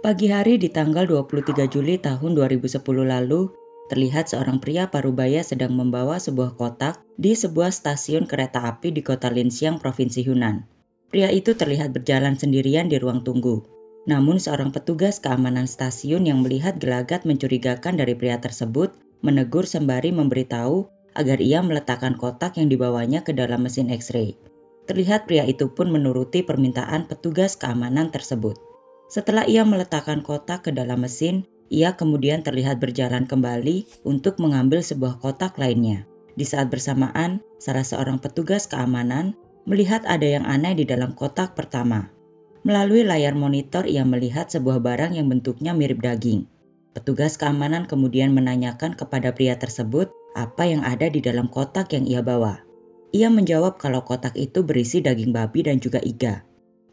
Pagi hari di tanggal 23 Juli tahun 2010 lalu, terlihat seorang pria parubaya sedang membawa sebuah kotak di sebuah stasiun kereta api di kota Linxiang, Provinsi Hunan. Pria itu terlihat berjalan sendirian di ruang tunggu. Namun seorang petugas keamanan stasiun yang melihat gelagat mencurigakan dari pria tersebut menegur sembari memberitahu agar ia meletakkan kotak yang dibawanya ke dalam mesin X-ray. Terlihat pria itu pun menuruti permintaan petugas keamanan tersebut. Setelah ia meletakkan kotak ke dalam mesin, ia kemudian terlihat berjalan kembali untuk mengambil sebuah kotak lainnya. Di saat bersamaan, salah seorang petugas keamanan melihat ada yang aneh di dalam kotak pertama. Melalui layar monitor ia melihat sebuah barang yang bentuknya mirip daging. Petugas keamanan kemudian menanyakan kepada pria tersebut apa yang ada di dalam kotak yang ia bawa. Ia menjawab kalau kotak itu berisi daging babi dan juga iga.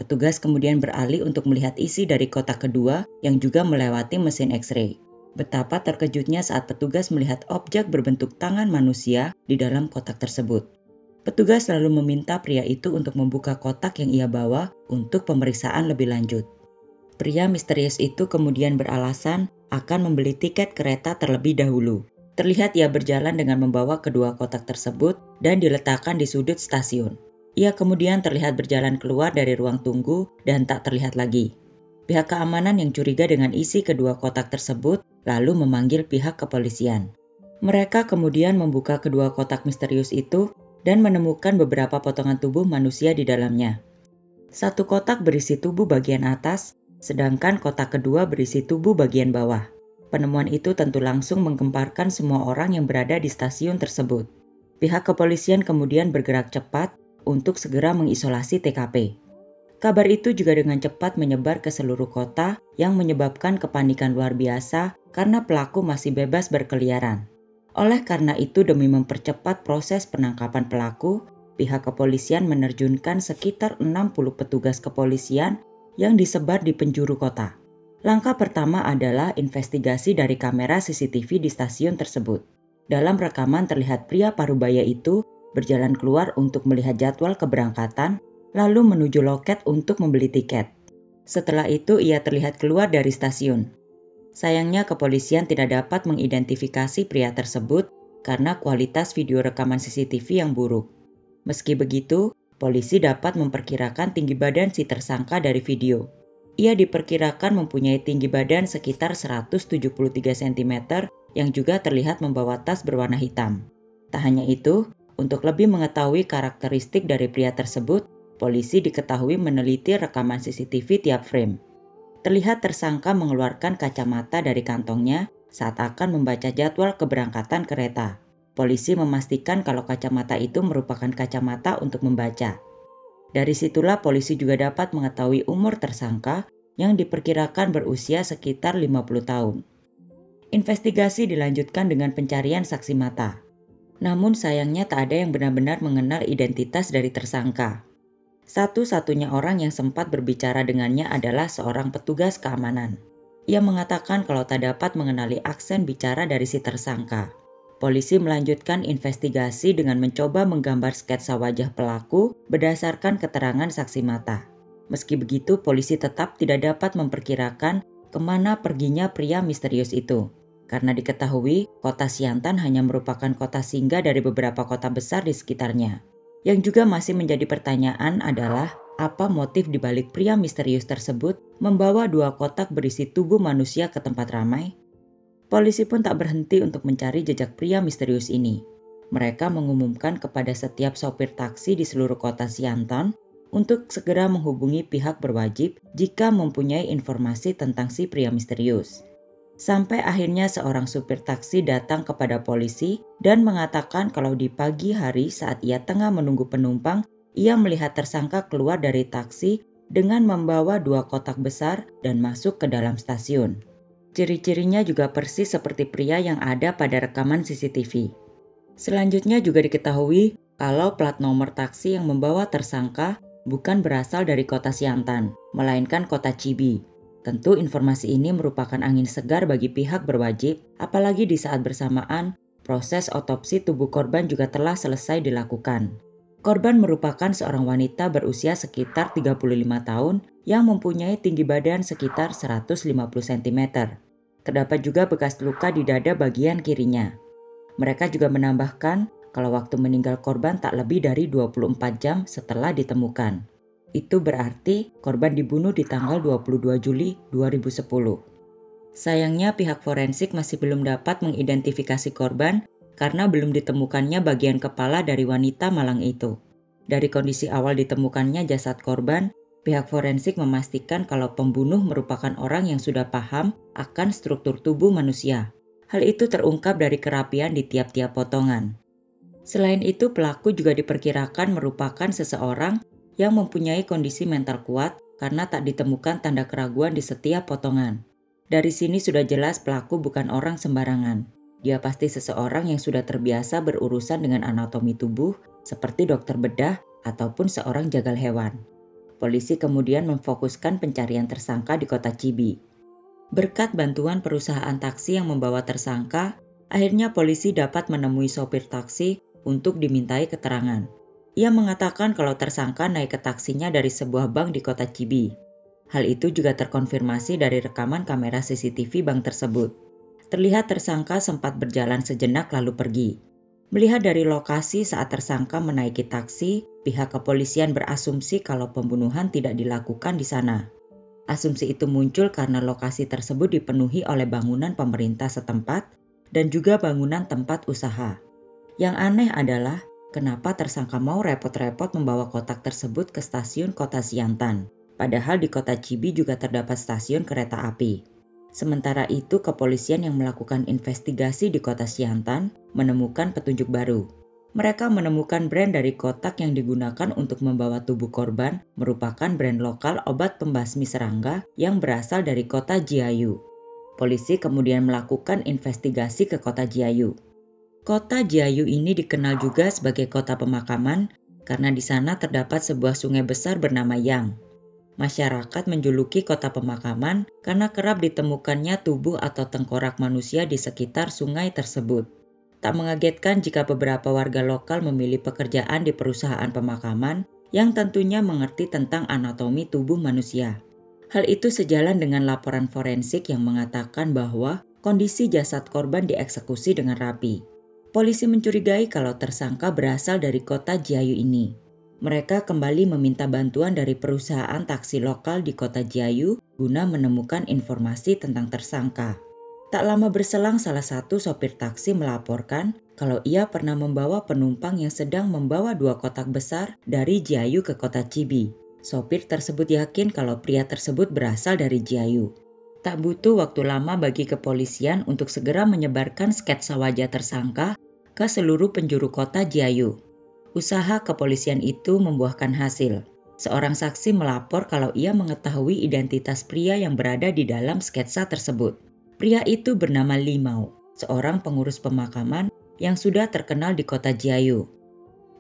Petugas kemudian beralih untuk melihat isi dari kotak kedua yang juga melewati mesin X-ray. Betapa terkejutnya saat petugas melihat objek berbentuk tangan manusia di dalam kotak tersebut. Petugas lalu meminta pria itu untuk membuka kotak yang ia bawa untuk pemeriksaan lebih lanjut. Pria misterius itu kemudian beralasan akan membeli tiket kereta terlebih dahulu. Terlihat ia berjalan dengan membawa kedua kotak tersebut dan diletakkan di sudut stasiun. Ia kemudian terlihat berjalan keluar dari ruang tunggu dan tak terlihat lagi. Pihak keamanan yang curiga dengan isi kedua kotak tersebut lalu memanggil pihak kepolisian. Mereka kemudian membuka kedua kotak misterius itu dan menemukan beberapa potongan tubuh manusia di dalamnya. Satu kotak berisi tubuh bagian atas, sedangkan kotak kedua berisi tubuh bagian bawah. Penemuan itu tentu langsung menggemparkan semua orang yang berada di stasiun tersebut. Pihak kepolisian kemudian bergerak cepat untuk segera mengisolasi TKP. Kabar itu juga dengan cepat menyebar ke seluruh kota yang menyebabkan kepanikan luar biasa karena pelaku masih bebas berkeliaran. Oleh karena itu, demi mempercepat proses penangkapan pelaku, pihak kepolisian menerjunkan sekitar 60 petugas kepolisian yang disebar di penjuru kota. Langkah pertama adalah investigasi dari kamera CCTV di stasiun tersebut. Dalam rekaman terlihat pria parubaya itu berjalan keluar untuk melihat jadwal keberangkatan, lalu menuju loket untuk membeli tiket. Setelah itu ia terlihat keluar dari stasiun. Sayangnya kepolisian tidak dapat mengidentifikasi pria tersebut karena kualitas video rekaman CCTV yang buruk. Meski begitu, polisi dapat memperkirakan tinggi badan si tersangka dari video. Ia diperkirakan mempunyai tinggi badan sekitar 173 cm yang juga terlihat membawa tas berwarna hitam. Tak hanya itu, untuk lebih mengetahui karakteristik dari pria tersebut, polisi diketahui meneliti rekaman CCTV tiap frame. Terlihat tersangka mengeluarkan kacamata dari kantongnya saat akan membaca jadwal keberangkatan kereta. Polisi memastikan kalau kacamata itu merupakan kacamata untuk membaca. Dari situlah polisi juga dapat mengetahui umur tersangka yang diperkirakan berusia sekitar 50 tahun. Investigasi dilanjutkan dengan pencarian saksi mata. Namun sayangnya tak ada yang benar-benar mengenal identitas dari tersangka. Satu-satunya orang yang sempat berbicara dengannya adalah seorang petugas keamanan. Ia mengatakan kalau tak dapat mengenali aksen bicara dari si tersangka. Polisi melanjutkan investigasi dengan mencoba menggambar sketsa wajah pelaku berdasarkan keterangan saksi mata. Meski begitu, polisi tetap tidak dapat memperkirakan kemana perginya pria misterius itu. Karena diketahui kota Siantan hanya merupakan kota singgah dari beberapa kota besar di sekitarnya. Yang juga masih menjadi pertanyaan adalah apa motif dibalik pria misterius tersebut membawa dua kotak berisi tubuh manusia ke tempat ramai. Polisi pun tak berhenti untuk mencari jejak pria misterius ini. Mereka mengumumkan kepada setiap sopir taksi di seluruh kota Siantan untuk segera menghubungi pihak berwajib jika mempunyai informasi tentang si pria misterius. Sampai akhirnya seorang supir taksi datang kepada polisi dan mengatakan kalau di pagi hari saat ia tengah menunggu penumpang, ia melihat tersangka keluar dari taksi dengan membawa dua kotak besar dan masuk ke dalam stasiun. Ciri-cirinya juga persis seperti pria yang ada pada rekaman CCTV. Selanjutnya juga diketahui kalau plat nomor taksi yang membawa tersangka bukan berasal dari kota Siantan, melainkan kota Chibi. Tentu informasi ini merupakan angin segar bagi pihak berwajib, apalagi di saat bersamaan proses otopsi tubuh korban juga telah selesai dilakukan. Korban merupakan seorang wanita berusia sekitar 35 tahun yang mempunyai tinggi badan sekitar 150 cm. Terdapat juga bekas luka di dada bagian kirinya. Mereka juga menambahkan kalau waktu meninggal korban tak lebih dari 24 jam setelah ditemukan. Itu berarti korban dibunuh di tanggal 22 Juli 2010. Sayangnya pihak forensik masih belum dapat mengidentifikasi korban karena belum ditemukannya bagian kepala dari wanita malang itu. Dari kondisi awal ditemukannya jasad korban, pihak forensik memastikan kalau pembunuh merupakan orang yang sudah paham akan struktur tubuh manusia. Hal itu terungkap dari kerapian di tiap-tiap potongan. Selain itu, pelaku juga diperkirakan merupakan seseorang yang mempunyai kondisi mental kuat karena tak ditemukan tanda keraguan di setiap potongan. Dari sini sudah jelas pelaku bukan orang sembarangan. Dia pasti seseorang yang sudah terbiasa berurusan dengan anatomi tubuh seperti dokter bedah ataupun seorang jagal hewan. Polisi kemudian memfokuskan pencarian tersangka di kota Chibi. Berkat bantuan perusahaan taksi yang membawa tersangka, akhirnya polisi dapat menemui sopir taksi untuk dimintai keterangan. Ia mengatakan kalau tersangka naik ke taksinya dari sebuah bank di kota Chibi. Hal itu juga terkonfirmasi dari rekaman kamera CCTV bank tersebut. Terlihat tersangka sempat berjalan sejenak lalu pergi. Melihat dari lokasi saat tersangka menaiki taksi, pihak kepolisian berasumsi kalau pembunuhan tidak dilakukan di sana. Asumsi itu muncul karena lokasi tersebut dipenuhi oleh bangunan pemerintah setempat dan juga bangunan tempat usaha. Yang aneh adalah kenapa tersangka mau repot-repot membawa kotak tersebut ke stasiun kota Siantan, padahal di kota Chibi juga terdapat stasiun kereta api. Sementara itu, kepolisian yang melakukan investigasi di kota Siantan menemukan petunjuk baru. Mereka menemukan brand dari kotak yang digunakan untuk membawa tubuh korban merupakan brand lokal obat pembasmi serangga yang berasal dari kota Jiayu. Polisi kemudian melakukan investigasi ke kota Jiayu. Kota Jiayu ini dikenal juga sebagai kota pemakaman karena di sana terdapat sebuah sungai besar bernama Yang. Masyarakat menjuluki kota pemakaman karena kerap ditemukannya tubuh atau tengkorak manusia di sekitar sungai tersebut. Tak mengagetkan jika beberapa warga lokal memilih pekerjaan di perusahaan pemakaman yang tentunya mengerti tentang anatomi tubuh manusia. Hal itu sejalan dengan laporan forensik yang mengatakan bahwa kondisi jasad korban dieksekusi dengan rapi. Polisi mencurigai kalau tersangka berasal dari kota Jiayu ini. Mereka kembali meminta bantuan dari perusahaan taksi lokal di kota Jiayu guna menemukan informasi tentang tersangka. Tak lama berselang salah satu sopir taksi melaporkan kalau ia pernah membawa penumpang yang sedang membawa 2 kotak besar dari Jiayu ke kota Chibi. Sopir tersebut yakin kalau pria tersebut berasal dari Jiayu. Tak butuh waktu lama bagi kepolisian untuk segera menyebarkan sketsa wajah tersangka ke seluruh penjuru kota Jiayu. Usaha kepolisian itu membuahkan hasil. Seorang saksi melapor kalau ia mengetahui identitas pria yang berada di dalam sketsa tersebut. Pria itu bernama Li Mao, seorang pengurus pemakaman yang sudah terkenal di kota Jiayu.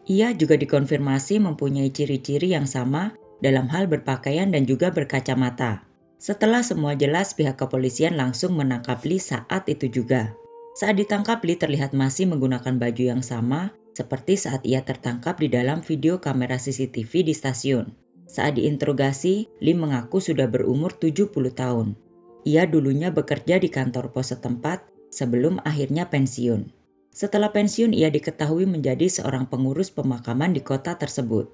Ia juga dikonfirmasi mempunyai ciri-ciri yang sama dalam hal berpakaian dan juga berkacamata. Setelah semua jelas, pihak kepolisian langsung menangkap Li saat itu juga. Saat ditangkap, Li terlihat masih menggunakan baju yang sama seperti saat ia tertangkap di dalam video kamera CCTV di stasiun. Saat diinterogasi, Li mengaku sudah berumur 70 tahun. Ia dulunya bekerja di kantor pos setempat sebelum akhirnya pensiun. Setelah pensiun, ia diketahui menjadi seorang pengurus pemakaman di kota tersebut.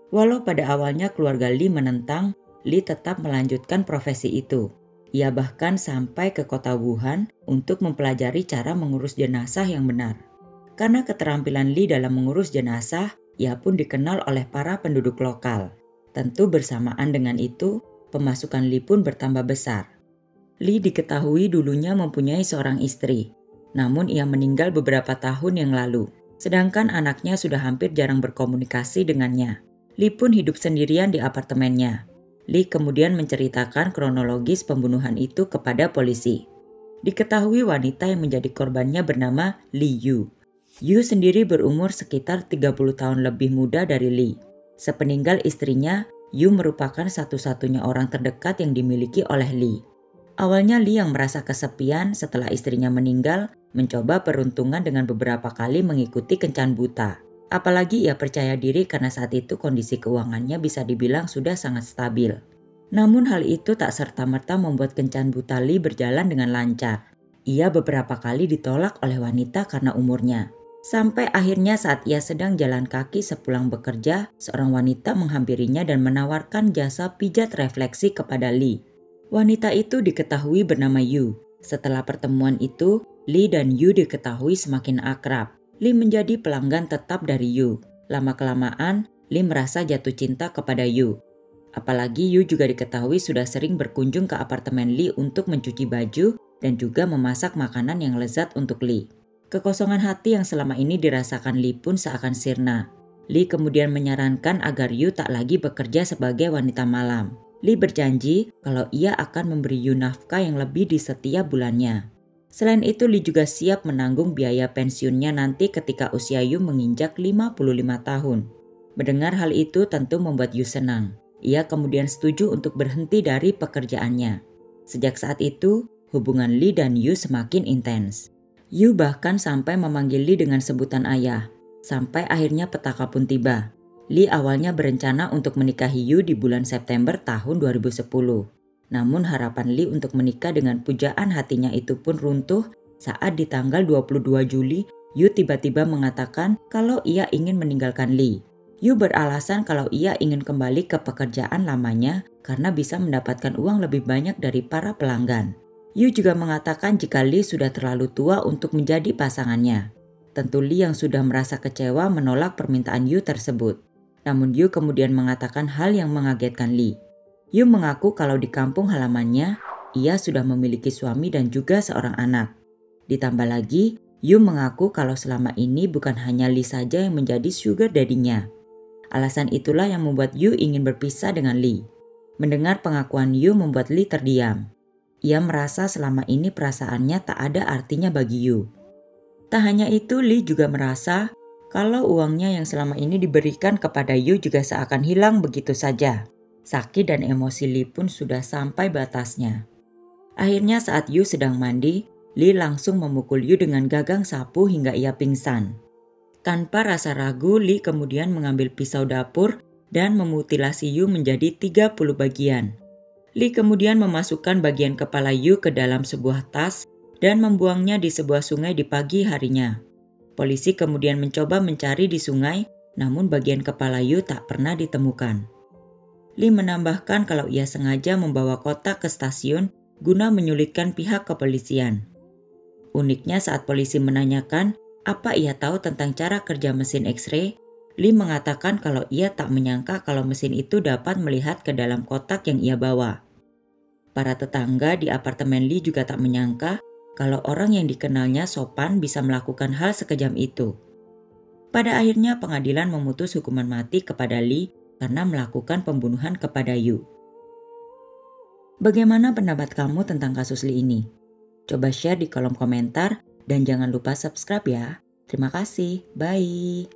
Walau pada awalnya keluarga Li menentang, Li tetap melanjutkan profesi itu. Ia bahkan sampai ke kota Wuhan untuk mempelajari cara mengurus jenazah yang benar. Karena keterampilan Li dalam mengurus jenazah, ia pun dikenal oleh para penduduk lokal. Tentu bersamaan dengan itu, pemasukan Li pun bertambah besar. Li diketahui dulunya mempunyai seorang istri, namun ia meninggal beberapa tahun yang lalu. Sedangkan anaknya sudah hampir jarang berkomunikasi dengannya. Li pun hidup sendirian di apartemennya. Li kemudian menceritakan kronologis pembunuhan itu kepada polisi. Diketahui wanita yang menjadi korbannya bernama Li Yu. Yu sendiri berumur sekitar 30 tahun lebih muda dari Li. Sepeninggal istrinya, Yu merupakan satu-satunya orang terdekat yang dimiliki oleh Li. Awalnya Li yang merasa kesepian setelah istrinya meninggal, mencoba peruntungan dengan beberapa kali mengikuti kencan buta. Apalagi ia percaya diri karena saat itu kondisi keuangannya bisa dibilang sudah sangat stabil. Namun hal itu tak serta-merta membuat kencan buta Lee berjalan dengan lancar. Ia beberapa kali ditolak oleh wanita karena umurnya. Sampai akhirnya saat ia sedang jalan kaki sepulang bekerja, seorang wanita menghampirinya dan menawarkan jasa pijat refleksi kepada Lee. Wanita itu diketahui bernama Yu. Setelah pertemuan itu, Lee dan Yu diketahui semakin akrab. Lee menjadi pelanggan tetap dari Yu. Lama-kelamaan, Lee merasa jatuh cinta kepada Yu. Apalagi Yu juga diketahui sudah sering berkunjung ke apartemen Lee untuk mencuci baju dan juga memasak makanan yang lezat untuk Lee. Kekosongan hati yang selama ini dirasakan Lee pun seakan sirna. Lee kemudian menyarankan agar Yu tak lagi bekerja sebagai wanita malam. Lee berjanji kalau ia akan memberi Yu nafkah yang lebih di setiap bulannya. Selain itu, Lee juga siap menanggung biaya pensiunnya nanti ketika usia Yu menginjak 55 tahun. Mendengar hal itu tentu membuat Yu senang. Ia kemudian setuju untuk berhenti dari pekerjaannya. Sejak saat itu, hubungan Lee dan Yu semakin intens. Yu bahkan sampai memanggil Lee dengan sebutan ayah. Sampai akhirnya petaka pun tiba. Lee awalnya berencana untuk menikahi Yu di bulan September tahun 2010. Namun harapan Lee untuk menikah dengan pujaan hatinya itu pun runtuh saat di tanggal 22 Juli Yu tiba-tiba mengatakan kalau ia ingin meninggalkan Lee. Yu beralasan kalau ia ingin kembali ke pekerjaan lamanya karena bisa mendapatkan uang lebih banyak dari para pelanggan. Yu juga mengatakan jika Lee sudah terlalu tua untuk menjadi pasangannya. Tentu Lee yang sudah merasa kecewa menolak permintaan Yu tersebut. Namun Yu kemudian mengatakan hal yang mengagetkan Lee. Yu mengaku kalau di kampung halamannya, ia sudah memiliki suami dan juga seorang anak. Ditambah lagi, Yu mengaku kalau selama ini bukan hanya Lee saja yang menjadi sugar daddy-nya. Alasan itulah yang membuat Yu ingin berpisah dengan Lee. Mendengar pengakuan Yu membuat Lee terdiam. Ia merasa selama ini perasaannya tak ada artinya bagi Yu. Tak hanya itu, Lee juga merasa kalau uangnya yang selama ini diberikan kepada Yu juga seakan hilang begitu saja. Sakit dan emosi Lee pun sudah sampai batasnya. Akhirnya saat Yu sedang mandi, Lee langsung memukul Yu dengan gagang sapu hingga ia pingsan. Tanpa rasa ragu, Lee kemudian mengambil pisau dapur dan memutilasi Yu menjadi 30 bagian. Lee kemudian memasukkan bagian kepala Yu ke dalam sebuah tas dan membuangnya di sebuah sungai di pagi harinya. Polisi kemudian mencoba mencari di sungai, namun bagian kepala Yu tak pernah ditemukan. Lee menambahkan kalau ia sengaja membawa kotak ke stasiun guna menyulitkan pihak kepolisian. Uniknya saat polisi menanyakan apa ia tahu tentang cara kerja mesin X-ray, Lee mengatakan kalau ia tak menyangka kalau mesin itu dapat melihat ke dalam kotak yang ia bawa. Para tetangga di apartemen Lee juga tak menyangka kalau orang yang dikenalnya sopan bisa melakukan hal sekejam itu. Pada akhirnya pengadilan memutus hukuman mati kepada Lee karena melakukan pembunuhan kepada Yu. Bagaimana pendapat kamu tentang kasus Lee ini? Coba share di kolom komentar dan jangan lupa subscribe ya. Terima kasih, bye.